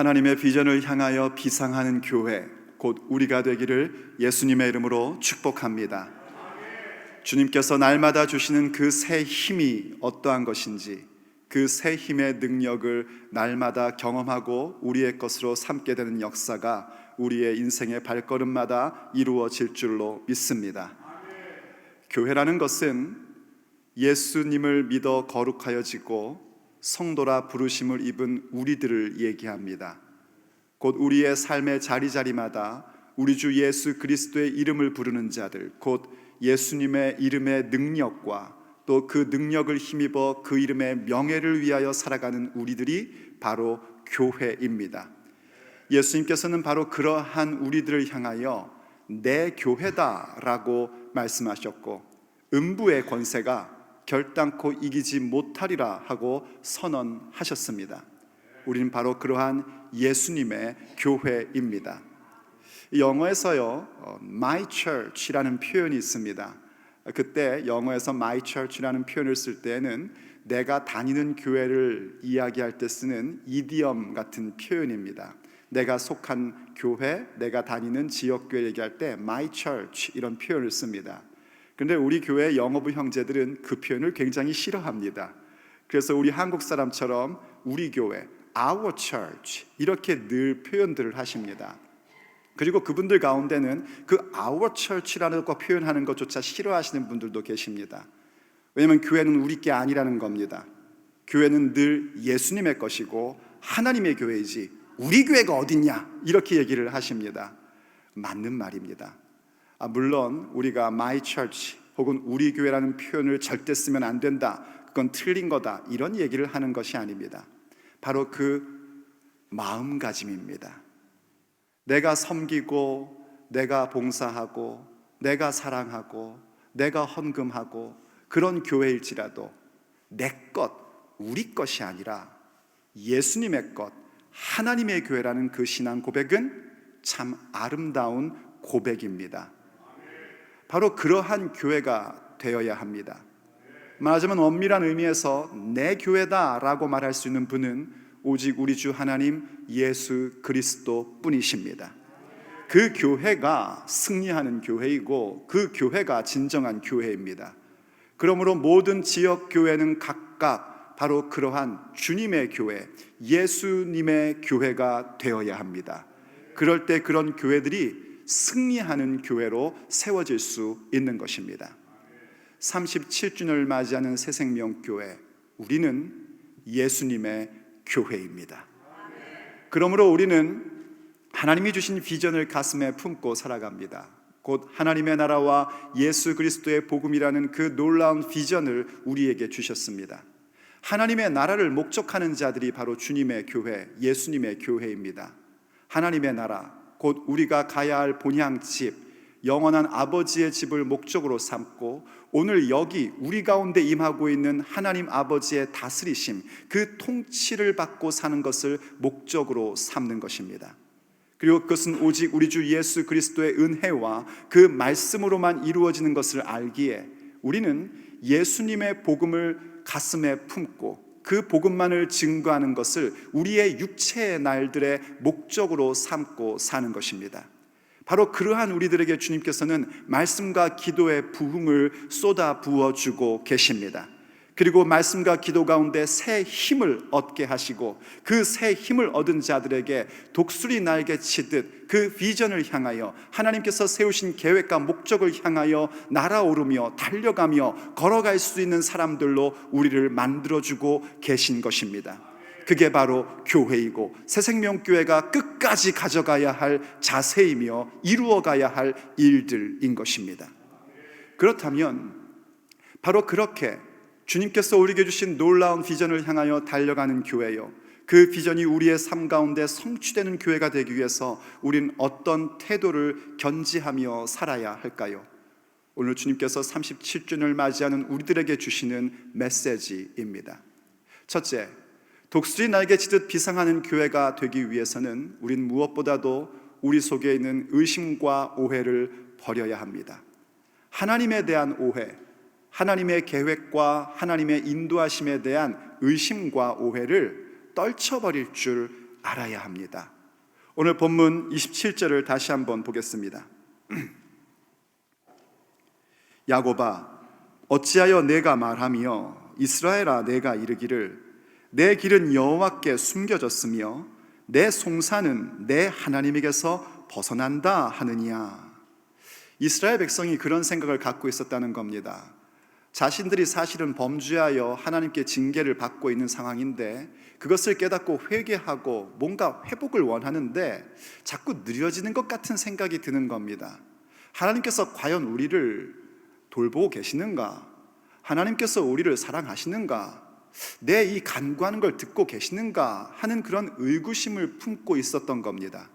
하나님의 비전을 향하여 비상하는 교회, 곧 우리가 되기를 예수님의 이름으로 축복합니다. 주님께서 날마다 주시는 그 새 힘이 어떠한 것인지, 그 새 힘의 능력을 날마다 경험하고 우리의 것으로 삼게 되는 역사가 우리의 인생의 발걸음마다 이루어질 줄로 믿습니다. 교회라는 것은 예수님을 믿어 거룩하여지고 성도라 부르심을 입은 우리들을 얘기합니다. 곧 우리의 삶의 자리자리마다 우리 주 예수 그리스도의 이름을 부르는 자들, 곧 예수님의 이름의 능력과 또 그 능력을 힘입어 그 이름의 명예를 위하여 살아가는 우리들이 바로 교회입니다. 예수님께서는 바로 그러한 우리들을 향하여 내 교회다라고 말씀하셨고, 음부의 권세가 결단코 이기지 못하리라 하고 선언하셨습니다. 우리는 바로 그러한 예수님의 교회입니다. 영어에서요, My Church이라는 표현이 있습니다. 그때 영어에서 My Church라는 표현을 쓸 때에는 내가 다니는 교회를 이야기할 때 쓰는 이디엄 같은 표현입니다. 내가 속한 교회, 내가 다니는 지역교회 얘기할 때 My Church 이런 표현을 씁니다. 그런데 우리 교회 영어부 형제들은 그 표현을 굉장히 싫어합니다. 그래서 우리 한국 사람처럼 우리 교회, Our Church 이렇게 늘 표현들을 하십니다. 그리고 그분들 가운데는 그 Our Church라는 거 표현하는 것조차 싫어하시는 분들도 계십니다. 왜냐하면 교회는 우리 게 아니라는 겁니다. 교회는 늘 예수님의 것이고 하나님의 교회이지 우리 교회가 어딨냐 이렇게 얘기를 하십니다. 맞는 말입니다. 물론 우리가 My Church 혹은 우리 교회라는 표현을 절대 쓰면 안 된다, 그건 틀린 거다, 이런 얘기를 하는 것이 아닙니다. 바로 그 마음가짐입니다. 내가 섬기고 내가 봉사하고 내가 사랑하고 내가 헌금하고 그런 교회일지라도 내 것, 우리 것이 아니라 예수님의 것, 하나님의 교회라는 그 신앙 고백은 참 아름다운 고백입니다. 바로 그러한 교회가 되어야 합니다. 말하자면 엄밀한 의미에서 내 교회다라고 말할 수 있는 분은 오직 우리 주 하나님 예수 그리스도 뿐이십니다. 그 교회가 승리하는 교회이고 그 교회가 진정한 교회입니다. 그러므로 모든 지역 교회는 각각 바로 그러한 주님의 교회, 예수님의 교회가 되어야 합니다. 그럴 때 그런 교회들이 승리하는 교회로 세워질 수 있는 것입니다. 37주년을 맞이하는 새생명교회, 우리는 예수님의 교회입니다. 그러므로 우리는 하나님이 주신 비전을 가슴에 품고 살아갑니다. 곧 하나님의 나라와 예수 그리스도의 복음이라는 그 놀라운 비전을 우리에게 주셨습니다. 하나님의 나라를 목적하는 자들이 바로 주님의 교회, 예수님의 교회입니다. 하나님의 나라, 곧 우리가 가야 할 본향집, 영원한 아버지의 집을 목적으로 삼고 오늘 여기 우리 가운데 임하고 있는 하나님 아버지의 다스리심, 그 통치를 받고 사는 것을 목적으로 삼는 것입니다. 그리고 그것은 오직 우리 주 예수 그리스도의 은혜와 그 말씀으로만 이루어지는 것을 알기에 우리는 예수님의 복음을 가슴에 품고 그 복음만을 증거하는 것을 우리의 육체의 날들의 목적으로 삼고 사는 것입니다. 바로 그러한 우리들에게 주님께서는 말씀과 기도의 부흥을 쏟아 부어주고 계십니다. 그리고 말씀과 기도 가운데 새 힘을 얻게 하시고 그 새 힘을 얻은 자들에게 독수리 날개 치듯 그 비전을 향하여 하나님께서 세우신 계획과 목적을 향하여 날아오르며 달려가며 걸어갈 수 있는 사람들로 우리를 만들어주고 계신 것입니다. 그게 바로 교회이고 새생명교회가 끝까지 가져가야 할 자세이며 이루어가야 할 일들인 것입니다. 그렇다면 바로 그렇게 주님께서 우리에게 주신 놀라운 비전을 향하여 달려가는 교회요, 그 비전이 우리의 삶 가운데 성취되는 교회가 되기 위해서 우린 어떤 태도를 견지하며 살아야 할까요? 오늘 주님께서 37주년을 맞이하는 우리들에게 주시는 메시지입니다. 첫째, 독수리 날개치듯 비상하는 교회가 되기 위해서는 우린 무엇보다도 우리 속에 있는 의심과 오해를 버려야 합니다. 하나님에 대한 오해, 하나님의 계획과 하나님의 인도하심에 대한 의심과 오해를 떨쳐버릴 줄 알아야 합니다. 오늘 본문 27절을 다시 한번 보겠습니다. 야곱아, 어찌하여 내가 말하며 이스라엘아 내가 이르기를 내 길은 여호와께 숨겨졌으며 내 송사는 내 하나님에게서 벗어난다 하느니야. 이스라엘 백성이 그런 생각을 갖고 있었다는 겁니다. 자신들이 사실은 범죄하여 하나님께 징계를 받고 있는 상황인데 그것을 깨닫고 회개하고 뭔가 회복을 원하는데 자꾸 느려지는 것 같은 생각이 드는 겁니다. 하나님께서 과연 우리를 돌보고 계시는가? 하나님께서 우리를 사랑하시는가? 내 이 간구하는 걸 듣고 계시는가? 하는 그런 의구심을 품고 있었던 겁니다.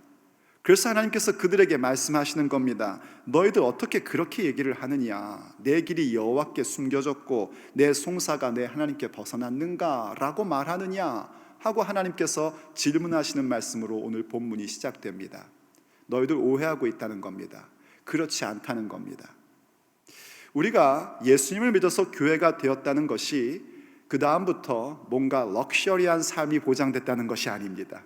그래서 하나님께서 그들에게 말씀하시는 겁니다. 너희들 어떻게 그렇게 얘기를 하느냐? 내 길이 여호와께 숨겨졌고 내 송사가 내 하나님께 벗어났는가? 라고 말하느냐? 하고 하나님께서 질문하시는 말씀으로 오늘 본문이 시작됩니다. 너희들 오해하고 있다는 겁니다. 그렇지 않다는 겁니다. 우리가 예수님을 믿어서 교회가 되었다는 것이 그 다음부터 뭔가 럭셔리한 삶이 보장됐다는 것이 아닙니다.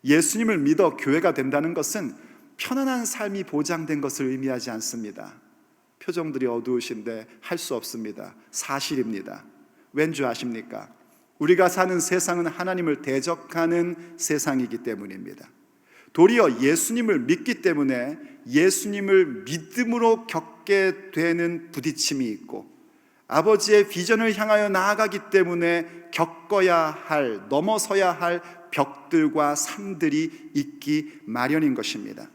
예수님을 믿어 교회가 된다는 것은 편안한 삶이 보장된 것을 의미하지 않습니다. 표정들이 어두우신데 할 수 없습니다. 사실입니다. 왠 줄 아십니까? 우리가 사는 세상은 하나님을 대적하는 세상이기 때문입니다. 도리어 예수님을 믿기 때문에 예수님을 믿음으로 겪게 되는 부딪힘이 있고 아버지의 비전을 향하여 나아가기 때문에 겪어야 할, 넘어서야 할 벽들과 산들이 있기 마련인 것입니다.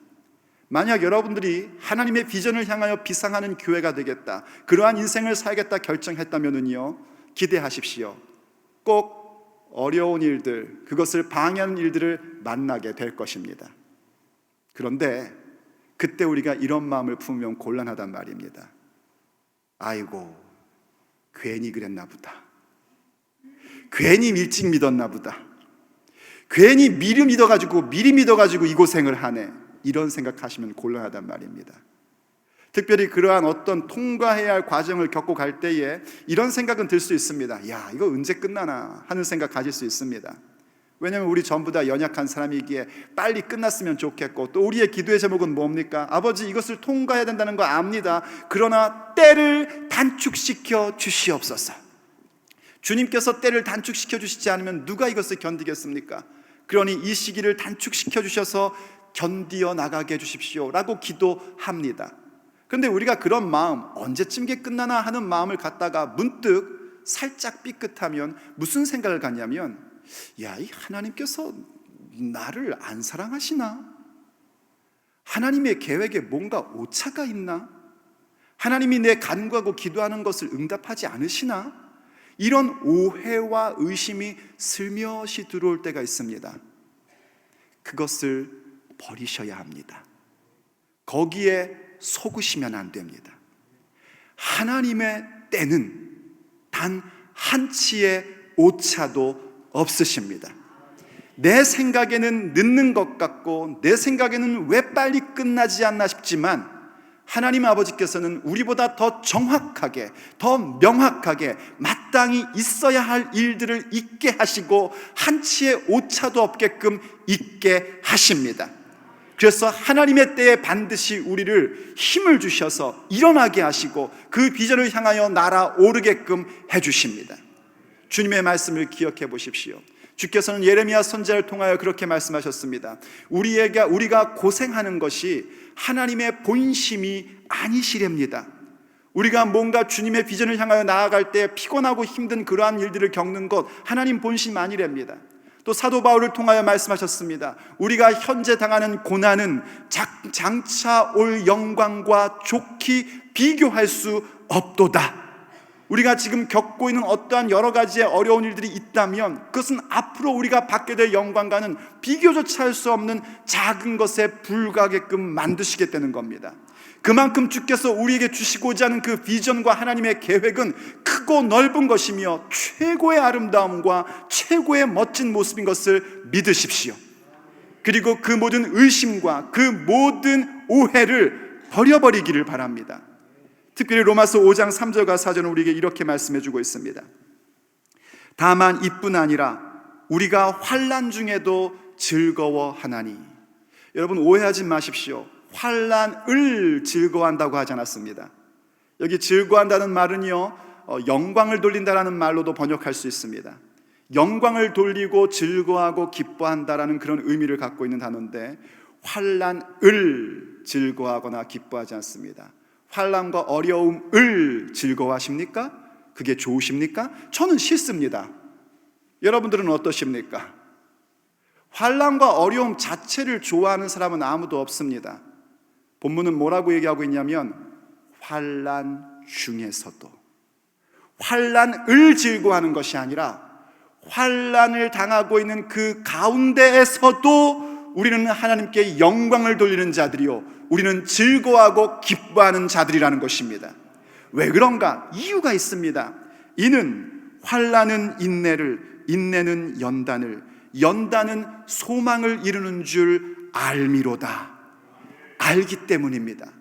만약 여러분들이 하나님의 비전을 향하여 비상하는 교회가 되겠다, 그러한 인생을 살겠다 결정했다면요, 기대하십시오. 꼭 어려운 일들, 그것을 방해하는 일들을 만나게 될 것입니다. 그런데 그때 우리가 이런 마음을 품으면 곤란하단 말입니다. 아이고, 괜히 그랬나 보다. 괜히 일찍 믿었나 보다. 괜히 미리 믿어가지고 이 고생을 하네. 이런 생각하시면 곤란하단 말입니다. 특별히 그러한 어떤 통과해야 할 과정을 겪고 갈 때에 이런 생각은 들 수 있습니다. 야, 이거 언제 끝나나 하는 생각 가질 수 있습니다. 왜냐하면 우리 전부 다 연약한 사람이기에 빨리 끝났으면 좋겠고, 또 우리의 기도의 제목은 뭡니까? 아버지, 이것을 통과해야 된다는 거 압니다. 그러나 때를 단축시켜 주시옵소서. 주님께서 때를 단축시켜 주시지 않으면 누가 이것을 견디겠습니까? 그러니 이 시기를 단축시켜 주셔서 견디어 나가게 해주십시오 라고 기도합니다. 그런데 우리가 그런 마음, 언제쯤 이게 끝나나 하는 마음을 갖다가 문득 살짝 삐끗하면 무슨 생각을 갖냐면, 야, 이 하나님께서 나를 안 사랑하시나? 하나님의 계획에 뭔가 오차가 있나? 하나님이 내 간구하고 기도하는 것을 응답하지 않으시나? 이런 오해와 의심이 슬며시 들어올 때가 있습니다. 그것을 버리셔야 합니다. 거기에 속으시면 안 됩니다. 하나님의 때는 단 한치의 오차도 없으십니다. 내 생각에는 늦는 것 같고 내 생각에는 왜 빨리 끝나지 않나 싶지만 하나님 아버지께서는 우리보다 더 정확하게, 더 명확하게 마땅히 있어야 할 일들을 있게 하시고 한치의 오차도 없게끔 있게 하십니다. 그래서 하나님의 때에 반드시 우리를 힘을 주셔서 일어나게 하시고 그 비전을 향하여 날아오르게끔 해주십니다. 주님의 말씀을 기억해 보십시오. 주께서는 예레미야 선지자를 통하여 그렇게 말씀하셨습니다. 우리가 고생하는 것이 하나님의 본심이 아니시렵니다. 우리가 뭔가 주님의 비전을 향하여 나아갈 때 피곤하고 힘든 그러한 일들을 겪는 것, 하나님 본심 아니랍니다. 또 사도 바울을 통하여 말씀하셨습니다. 우리가 현재 당하는 고난은 장차 올 영광과 좋게 비교할 수 없도다. 우리가 지금 겪고 있는 어떠한 여러 가지의 어려운 일들이 있다면 그것은 앞으로 우리가 받게 될 영광과는 비교조차 할 수 없는 작은 것에 불과하게끔 만드시겠다는 겁니다. 그만큼 주께서 우리에게 주시고자 하는 그 비전과 하나님의 계획은 크고 넓은 것이며 최고의 아름다움과 최고의 멋진 모습인 것을 믿으십시오. 그리고 그 모든 의심과 그 모든 오해를 버려버리기를 바랍니다. 특별히 로마서 5장 3절과 4절은 우리에게 이렇게 말씀해 주고 있습니다. 다만 이뿐 아니라 우리가 환난 중에도 즐거워하나니. 여러분, 오해하지 마십시오. 환난을 즐거워한다고 하지 않았습니다. 여기 즐거워한다는 말은요, 영광을 돌린다라는 말로도 번역할 수 있습니다. 영광을 돌리고 즐거워하고 기뻐한다라는 그런 의미를 갖고 있는 단어인데, 환난을 즐거워하거나 기뻐하지 않습니다. 환난과 어려움을 즐거워하십니까? 그게 좋으십니까? 저는 싫습니다. 여러분들은 어떠십니까? 환난과 어려움 자체를 좋아하는 사람은 아무도 없습니다. 본문은 뭐라고 얘기하고 있냐면, 환난 중에서도, 환난을 즐거워하는 것이 아니라 환난을 당하고 있는 그 가운데에서도 우리는 하나님께 영광을 돌리는 자들이요, 우리는 즐거워하고 기뻐하는 자들이라는 것입니다. 왜 그런가? 이유가 있습니다. 이는 환난은 인내를, 인내는 연단을, 연단은 소망을 이루는 줄 알미로다. 알기 때문입니다.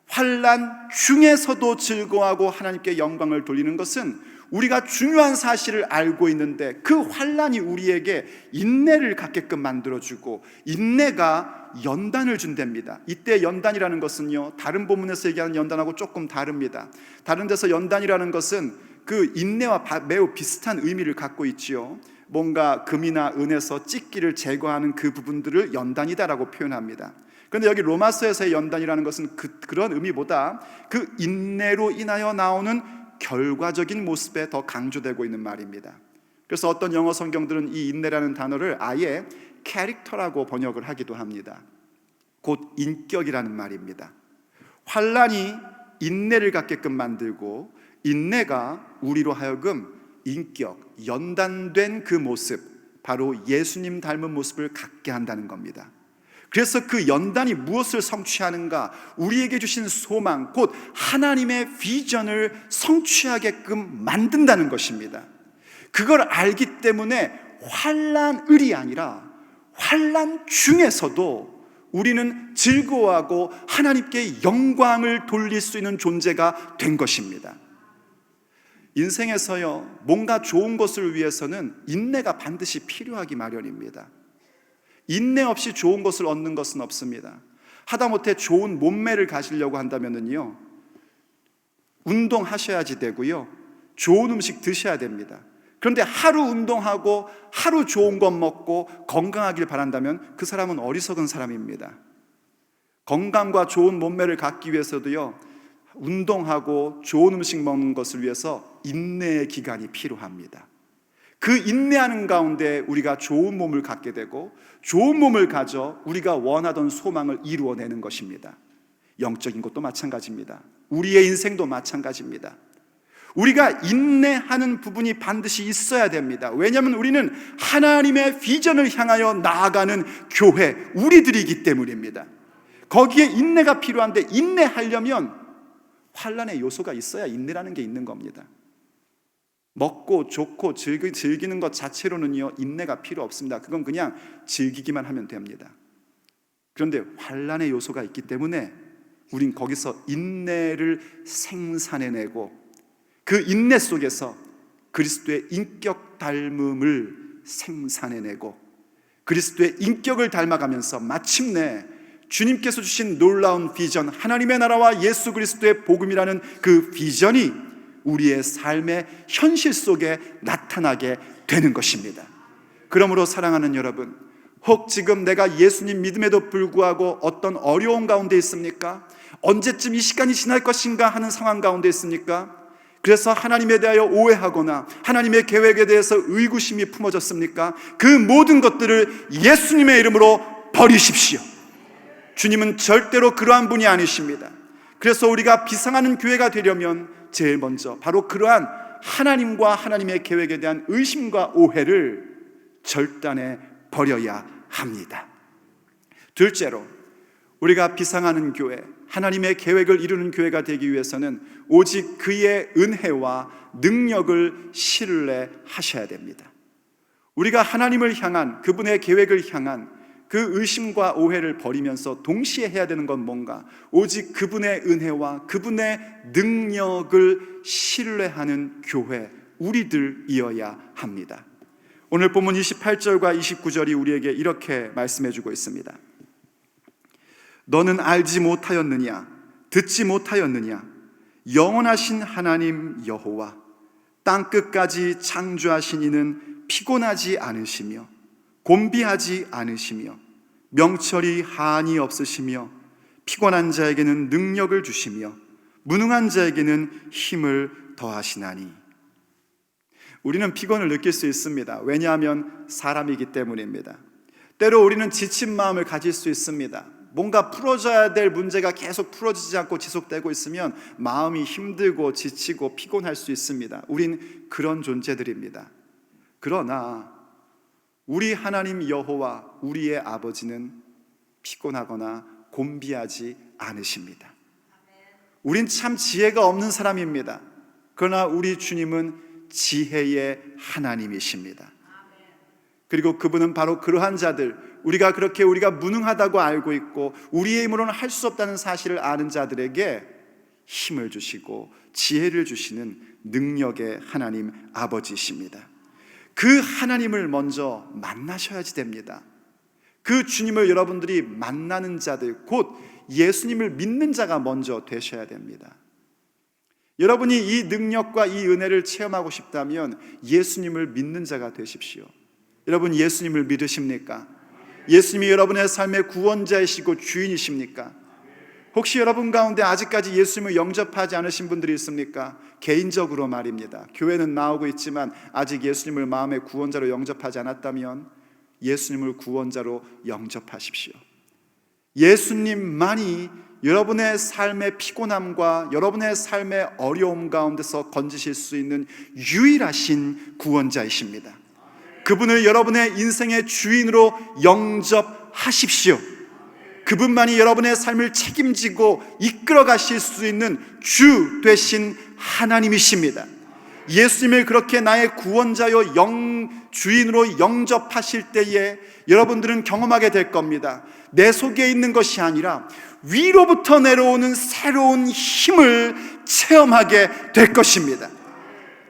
환난 중에서도 즐거워하고 하나님께 영광을 돌리는 것은 우리가 중요한 사실을 알고 있는데, 그 환난이 우리에게 인내를 갖게끔 만들어주고 인내가 연단을 준답니다. 이때 연단이라는 것은요, 다른 본문에서 얘기하는 연단하고 조금 다릅니다. 다른 데서 연단이라는 것은 그 인내와 매우 비슷한 의미를 갖고 있지요. 뭔가 금이나 은에서 찢기를 제거하는 그 부분들을 연단이다라고 표현합니다. 그런데 여기 로마서에서의 연단이라는 것은 그런 의미보다 그 인내로 인하여 나오는 결과적인 모습에 더 강조되고 있는 말입니다. 그래서 어떤 영어 성경들은 이 인내라는 단어를 아예 캐릭터라고 번역을 하기도 합니다. 곧 인격이라는 말입니다. 환난이 인내를 갖게끔 만들고 인내가 우리로 하여금 인격, 연단된 그 모습, 바로 예수님 닮은 모습을 갖게 한다는 겁니다. 그래서 그 연단이 무엇을 성취하는가? 우리에게 주신 소망, 곧 하나님의 비전을 성취하게끔 만든다는 것입니다. 그걸 알기 때문에 환난을이 아니라 환난 중에서도 우리는 즐거워하고 하나님께 영광을 돌릴 수 있는 존재가 된 것입니다. 인생에서요, 뭔가 좋은 것을 위해서는 인내가 반드시 필요하기 마련입니다. 인내 없이 좋은 것을 얻는 것은 없습니다. 하다못해 좋은 몸매를 가지려고 한다면요, 운동하셔야지 되고요, 좋은 음식 드셔야 됩니다. 그런데 하루 운동하고 하루 좋은 것 먹고 건강하길 바란다면 그 사람은 어리석은 사람입니다. 건강과 좋은 몸매를 갖기 위해서도요, 운동하고 좋은 음식 먹는 것을 위해서 인내의 기간이 필요합니다. 그 인내하는 가운데 우리가 좋은 몸을 갖게 되고, 좋은 몸을 가져 우리가 원하던 소망을 이루어내는 것입니다. 영적인 것도 마찬가지입니다. 우리의 인생도 마찬가지입니다. 우리가 인내하는 부분이 반드시 있어야 됩니다. 왜냐하면 우리는 하나님의 비전을 향하여 나아가는 교회, 우리들이기 때문입니다. 거기에 인내가 필요한데, 인내하려면 환난의 요소가 있어야 인내라는 게 있는 겁니다. 먹고 좋고 즐기는 것 자체로는요, 인내가 필요 없습니다. 그건 그냥 즐기기만 하면 됩니다. 그런데 환난의 요소가 있기 때문에 우린 거기서 인내를 생산해내고, 그 인내 속에서 그리스도의 인격 닮음을 생산해내고, 그리스도의 인격을 닮아가면서 마침내 주님께서 주신 놀라운 비전, 하나님의 나라와 예수 그리스도의 복음이라는 그 비전이 우리의 삶의 현실 속에 나타나게 되는 것입니다. 그러므로 사랑하는 여러분, 혹 지금 내가 예수님 믿음에도 불구하고 어떤 어려움 가운데 있습니까? 언제쯤 이 시간이 지날 것인가 하는 상황 가운데 있습니까? 그래서 하나님에 대하여 오해하거나 하나님의 계획에 대해서 의구심이 품어졌습니까? 그 모든 것들을 예수님의 이름으로 버리십시오. 주님은 절대로 그러한 분이 아니십니다. 그래서 우리가 비상하는 교회가 되려면 제일 먼저 바로 그러한 하나님과 하나님의 계획에 대한 의심과 오해를 절단해 버려야 합니다. 둘째로, 우리가 비상하는 교회, 하나님의 계획을 이루는 교회가 되기 위해서는 오직 그의 은혜와 능력을 신뢰하셔야 됩니다. 우리가 하나님을 향한, 그분의 계획을 향한 그 의심과 오해를 버리면서 동시에 해야 되는 건 뭔가? 오직 그분의 은혜와 그분의 능력을 신뢰하는 교회, 우리들이어야 합니다. 오늘 본문 28절과 29절이 우리에게 이렇게 말씀해주고 있습니다. 너는 알지 못하였느냐? 듣지 못하였느냐? 영원하신 하나님 여호와 땅끝까지 창조하신 이는 피곤하지 않으시며 곤비하지 않으시며 명철이 한이 없으시며 피곤한 자에게는 능력을 주시며 무능한 자에게는 힘을 더하시나니. 우리는 피곤을 느낄 수 있습니다. 왜냐하면 사람이기 때문입니다. 때로 우리는 지친 마음을 가질 수 있습니다. 뭔가 풀어져야 될 문제가 계속 풀어지지 않고 지속되고 있으면 마음이 힘들고 지치고 피곤할 수 있습니다. 우린 그런 존재들입니다. 그러나 우리 하나님 여호와 우리의 아버지는 피곤하거나 곤비하지 않으십니다. 우린 참 지혜가 없는 사람입니다. 그러나 우리 주님은 지혜의 하나님이십니다. 그리고 그분은 바로 그러한 자들, 우리가 무능하다고 알고 있고 우리의 힘으로는 할 수 없다는 사실을 아는 자들에게 힘을 주시고 지혜를 주시는 능력의 하나님 아버지이십니다. 그 하나님을 먼저 만나셔야지 됩니다. 그 주님을 여러분들이 만나는 자들, 곧 예수님을 믿는 자가 먼저 되셔야 됩니다. 여러분이 이 능력과 이 은혜를 체험하고 싶다면 예수님을 믿는 자가 되십시오. 여러분, 예수님을 믿으십니까? 예수님이 여러분의 삶의 구원자이시고 주인이십니까? 혹시 여러분 가운데 아직까지 예수님을 영접하지 않으신 분들이 있습니까? 개인적으로 말입니다. 교회는 나오고 있지만 아직 예수님을 마음의 구원자로 영접하지 않았다면 예수님을 구원자로 영접하십시오. 예수님만이 여러분의 삶의 피곤함과 여러분의 삶의 어려움 가운데서 건지실 수 있는 유일하신 구원자이십니다. 그분을 여러분의 인생의 주인으로 영접하십시오. 그분만이 여러분의 삶을 책임지고 이끌어 가실 수 있는 주 되신 하나님이십니다. 예수님을 그렇게 나의 구원자요 주인으로 영접하실 때에 여러분들은 경험하게 될 겁니다. 내 속에 있는 것이 아니라 위로부터 내려오는 새로운 힘을 체험하게 될 것입니다.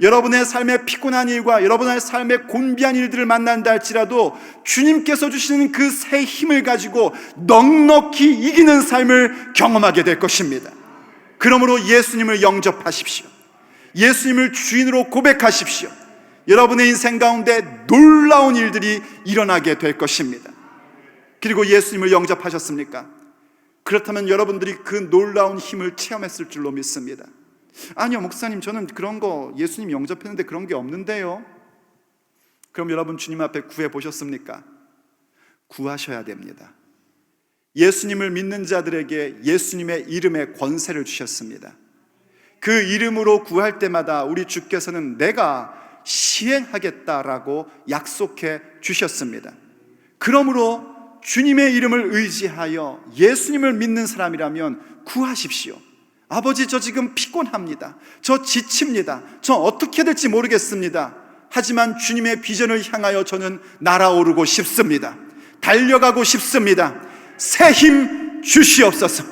여러분의 삶의 피곤한 일과 여러분의 삶의 곤비한 일들을 만난다 할지라도 주님께서 주시는 그 새 힘을 가지고 넉넉히 이기는 삶을 경험하게 될 것입니다. 그러므로 예수님을 영접하십시오. 예수님을 주인으로 고백하십시오. 여러분의 인생 가운데 놀라운 일들이 일어나게 될 것입니다. 그리고 예수님을 영접하셨습니까? 그렇다면 여러분들이 그 놀라운 힘을 체험했을 줄로 믿습니다. 아니요, 목사님, 저는 그런 거 예수님 영접했는데 그런 게 없는데요. 그럼 여러분 주님 앞에 구해 보셨습니까? 구하셔야 됩니다. 예수님을 믿는 자들에게 예수님의 이름에 권세를 주셨습니다. 그 이름으로 구할 때마다 우리 주께서는 내가 시행하겠다라고 약속해 주셨습니다. 그러므로 주님의 이름을 의지하여 예수님을 믿는 사람이라면 구하십시오. 아버지, 저 지금 피곤합니다. 저 지칩니다. 저 어떻게 될지 모르겠습니다. 하지만 주님의 비전을 향하여 저는 날아오르고 싶습니다. 달려가고 싶습니다. 새 힘 주시옵소서.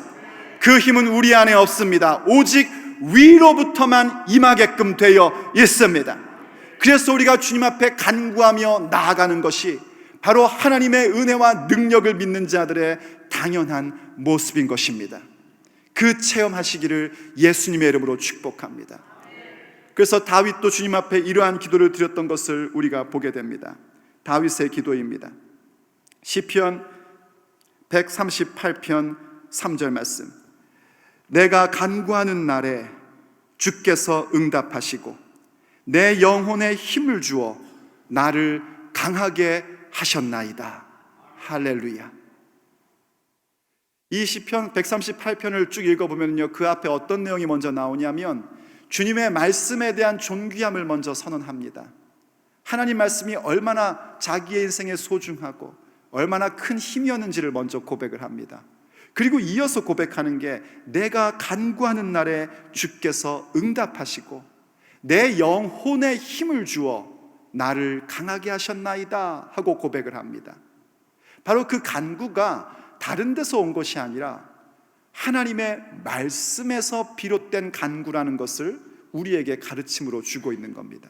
그 힘은 우리 안에 없습니다. 오직 위로부터만 임하게끔 되어 있습니다. 그래서 우리가 주님 앞에 간구하며 나아가는 것이 바로 하나님의 은혜와 능력을 믿는 자들의 당연한 모습인 것입니다. 그 체험하시기를 예수님의 이름으로 축복합니다. 그래서 다윗도 주님 앞에 이러한 기도를 드렸던 것을 우리가 보게 됩니다. 다윗의 기도입니다. 시편 138편 3절 말씀. 내가 간구하는 날에 주께서 응답하시고 내 영혼에 힘을 주어 나를 강하게 하셨나이다. 할렐루야. 이 시편 138편을 쭉 읽어보면요, 그 앞에 어떤 내용이 먼저 나오냐면 주님의 말씀에 대한 존귀함을 먼저 선언합니다. 하나님 말씀이 얼마나 자기의 인생에 소중하고 얼마나 큰 힘이었는지를 먼저 고백을 합니다. 그리고 이어서 고백하는 게 내가 간구하는 날에 주께서 응답하시고 내 영혼에 힘을 주어 나를 강하게 하셨나이다 하고 고백을 합니다. 바로 그 간구가 다른 데서 온 것이 아니라 하나님의 말씀에서 비롯된 간구라는 것을 우리에게 가르침으로 주고 있는 겁니다.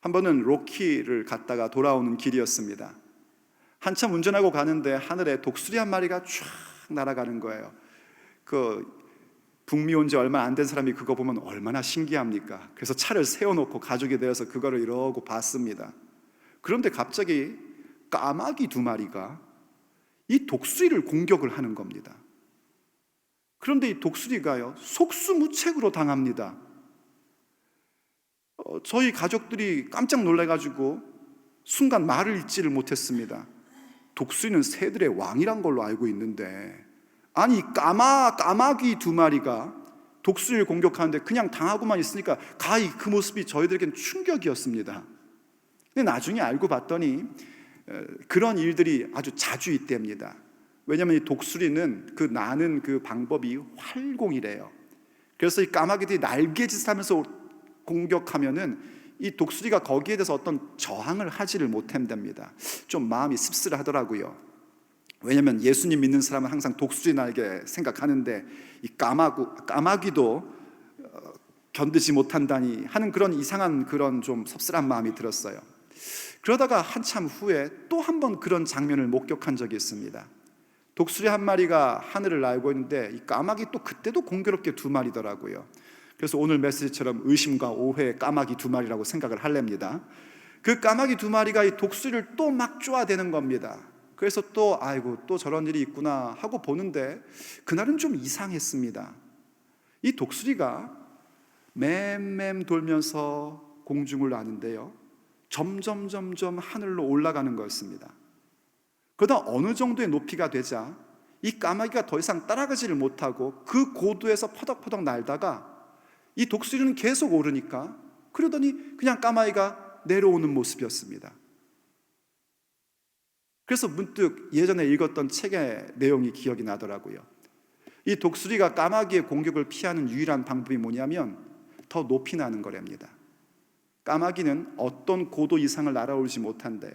한 번은 로키를 갔다가 돌아오는 길이었습니다. 한참 운전하고 가는데 하늘에 독수리 한 마리가 쫙 날아가는 거예요. 북미 온 지 얼마 안 된 사람이 그거 보면 얼마나 신기합니까? 그래서 차를 세워놓고 가족이 되어서 그거를 이러고 봤습니다. 그런데 갑자기 까마귀 2마리가 이 독수리를 공격을 하는 겁니다. 그런데 이 독수리가요, 속수무책으로 당합니다. 저희 가족들이 깜짝 놀라가지고 순간 말을 잇지를 못했습니다. 독수리는 새들의 왕이란 걸로 알고 있는데, 아니 까마귀 2마리가 독수리를 공격하는데 그냥 당하고만 있으니까 가히 그 모습이 저희들에겐 충격이었습니다. 근데 나중에 알고 봤더니 그런 일들이 아주 자주 있답니다. 왜냐하면 이 독수리는 그 나는 그 방법이 활공이래요. 그래서 이 까마귀들이 날개짓을 하면서 공격하면은 이 독수리가 거기에 대해서 어떤 저항을 하지를 못한답니다. 좀 마음이 씁쓸하더라고요. 왜냐하면 예수님 믿는 사람은 항상 독수리 날개 생각하는데 이 까마귀도 견디지 못한다니 하는 그런 이상한 그런 좀 섭쓸한 마음이 들었어요. 그러다가 한참 후에 또 한 번 그런 장면을 목격한 적이 있습니다. 독수리 한 마리가 하늘을 날고 있는데 이 까마귀 또 그때도 공교롭게 2마리더라고요. 그래서 오늘 메시지처럼 의심과 오해의 까마귀 2마리라고 생각을 할랍니다. 그 까마귀 2마리가 이 독수리를 또 막 쪼아대는 겁니다. 그래서 또 아이고 또 저런 일이 있구나 하고 보는데 그날은 좀 이상했습니다. 이 독수리가 맴맴 돌면서 공중을 나는데요, 점점 하늘로 올라가는 거였습니다. 그러다 어느 정도의 높이가 되자 이 까마귀가 더 이상 따라가지를 못하고 그 고도에서 퍼덕퍼덕 날다가 이 독수리는 계속 오르니까 그러더니 그냥 까마귀가 내려오는 모습이었습니다. 그래서 문득 예전에 읽었던 책의 내용이 기억이 나더라고요. 이 독수리가 까마귀의 공격을 피하는 유일한 방법이 뭐냐면 더 높이 나는 거랍니다. 까마귀는 어떤 고도 이상을 날아오르지 못한대요.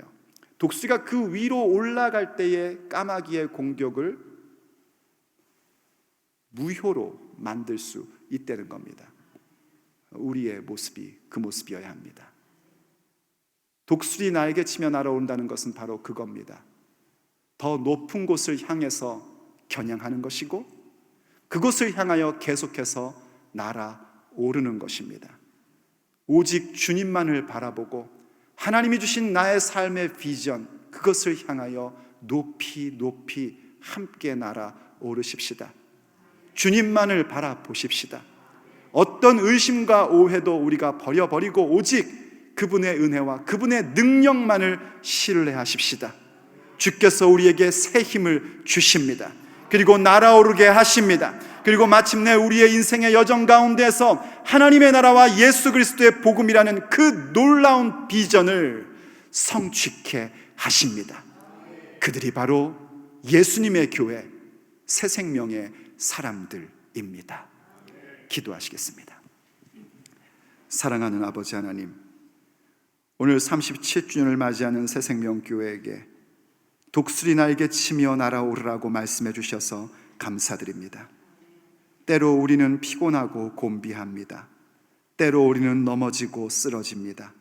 독수리가 그 위로 올라갈 때에 까마귀의 공격을 무효로 만들 수 있다는 겁니다. 우리의 모습이 그 모습이어야 합니다. 독수리 날개치며 날아온다는 것은 바로 그겁니다. 더 높은 곳을 향해서 겨냥하는 것이고 그곳을 향하여 계속해서 날아오르는 것입니다. 오직 주님만을 바라보고 하나님이 주신 나의 삶의 비전, 그것을 향하여 높이 함께 날아오르십시다. 주님만을 바라보십시다. 어떤 의심과 오해도 우리가 버려버리고 오직 그분의 은혜와 그분의 능력만을 신뢰하십시다. 주께서 우리에게 새 힘을 주십니다. 그리고 날아오르게 하십니다. 그리고 마침내 우리의 인생의 여정 가운데서 하나님의 나라와 예수 그리스도의 복음이라는 그 놀라운 비전을 성취케 하십니다. 그들이 바로 예수님의 교회, 새 생명의 사람들입니다. 기도하시겠습니다. 사랑하는 아버지 하나님, 오늘 37주년을 맞이하는 새생명교회에게 독수리 날개 치며 날아오르라고 말씀해 주셔서 감사드립니다. 때로 우리는 피곤하고 곤비합니다. 때로 우리는 넘어지고 쓰러집니다.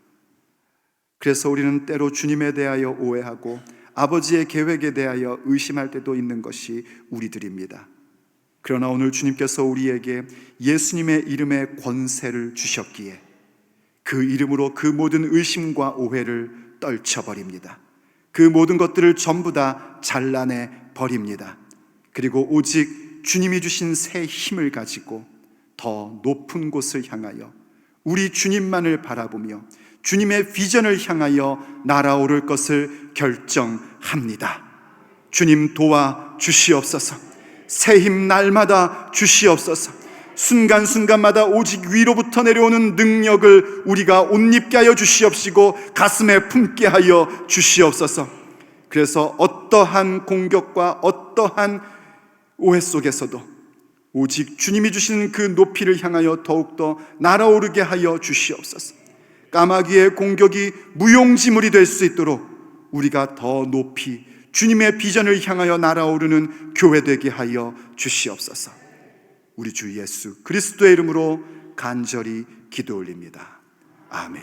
그래서 우리는 때로 주님에 대하여 오해하고 아버지의 계획에 대하여 의심할 때도 있는 것이 우리들입니다. 그러나 오늘 주님께서 우리에게 예수님의 이름의 권세를 주셨기에 그 이름으로 그 모든 의심과 오해를 떨쳐버립니다. 그 모든 것들을 전부 다 잘라내 버립니다. 그리고 오직 주님이 주신 새 힘을 가지고 더 높은 곳을 향하여 우리 주님만을 바라보며 주님의 비전을 향하여 날아오를 것을 결정합니다. 주님 도와 주시옵소서. 새 힘 날마다 주시옵소서. 순간순간마다 오직 위로부터 내려오는 능력을 우리가 옷 입게 하여 주시옵시고 가슴에 품게 하여 주시옵소서. 그래서 어떠한 공격과 어떠한 오해 속에서도 오직 주님이 주시는 그 높이를 향하여 더욱더 날아오르게 하여 주시옵소서. 까마귀의 공격이 무용지물이 될 수 있도록 우리가 더 높이 주님의 비전을 향하여 날아오르는 교회 되게 하여 주시옵소서. 우리 주 예수 그리스도의 이름으로 간절히 기도 올립니다. 아멘.